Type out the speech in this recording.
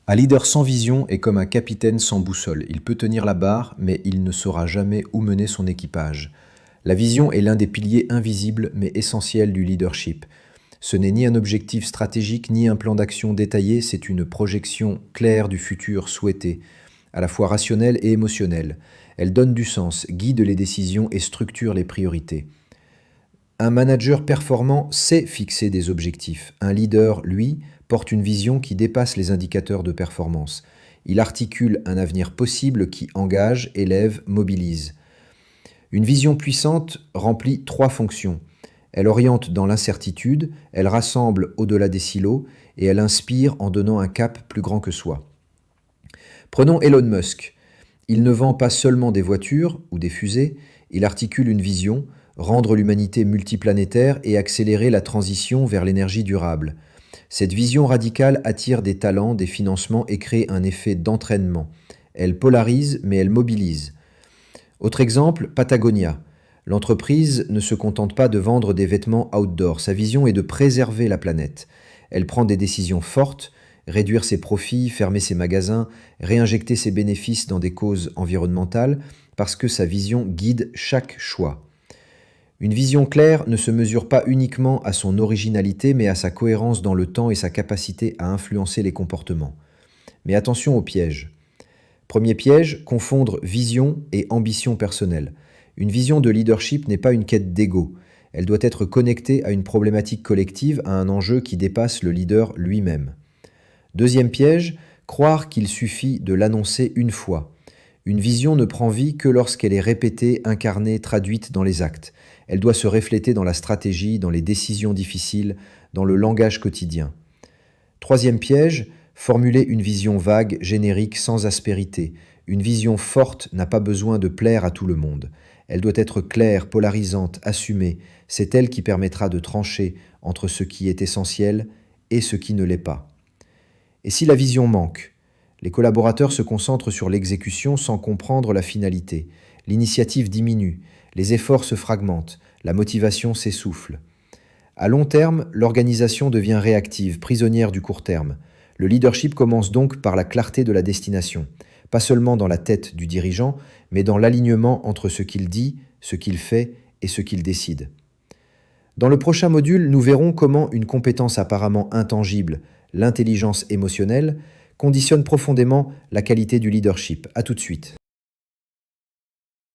Un leader sans vision est comme un capitaine sans boussole. Il peut tenir la barre, mais il ne saura jamais où mener son équipage. La vision est l'un des piliers invisibles mais essentiels du leadership. Ce n'est ni un objectif stratégique ni un plan d'action détaillé, c'est une projection claire du futur souhaité, à la fois rationnelle et émotionnelle. Elle donne du sens, guide les décisions et structure les priorités. Un manager performant sait fixer des objectifs. Un leader, lui, porte une vision qui dépasse les indicateurs de performance. Il articule un avenir possible qui engage, élève, mobilise. Une vision puissante remplit trois fonctions. Elle oriente dans l'incertitude, elle rassemble au-delà des silos et elle inspire en donnant un cap plus grand que soi. Prenons Elon Musk. Il ne vend pas seulement des voitures ou des fusées, il articule une vision, rendre l'humanité multiplanétaire et accélérer la transition vers l'énergie durable. Cette vision radicale attire des talents, des financements et crée un effet d'entraînement. Elle polarise, mais elle mobilise. Autre exemple, Patagonia. L'entreprise ne se contente pas de vendre des vêtements outdoor, sa vision est de préserver la planète. Elle prend des décisions fortes, réduire ses profits, fermer ses magasins, réinjecter ses bénéfices dans des causes environnementales, parce que sa vision guide chaque choix. Une vision claire ne se mesure pas uniquement à son originalité, mais à sa cohérence dans le temps et sa capacité à influencer les comportements. Mais attention aux pièges. Premier piège, confondre vision et ambition personnelle. Une vision de leadership n'est pas une quête d'ego. Elle doit être connectée à une problématique collective, à un enjeu qui dépasse le leader lui-même. Deuxième piège, croire qu'il suffit de l'annoncer une fois. Une vision ne prend vie que lorsqu'elle est répétée, incarnée, traduite dans les actes. Elle doit se refléter dans la stratégie, dans les décisions difficiles, dans le langage quotidien. Troisième piège, formuler une vision vague, générique, sans aspérité. Une vision forte n'a pas besoin de plaire à tout le monde. Elle doit être claire, polarisante, assumée. C'est elle qui permettra de trancher entre ce qui est essentiel et ce qui ne l'est pas. Et si la vision manque? Les collaborateurs se concentrent sur l'exécution sans comprendre la finalité. L'initiative diminue, les efforts se fragmentent, la motivation s'essouffle. À long terme, l'organisation devient réactive, prisonnière du court terme. Le leadership commence donc par la clarté de la destination, pas seulement dans la tête du dirigeant, mais dans l'alignement entre ce qu'il dit, ce qu'il fait et ce qu'il décide. Dans le prochain module, nous verrons comment une compétence apparemment intangible, l'intelligence émotionnelle, conditionne profondément la qualité du leadership. À tout de suite.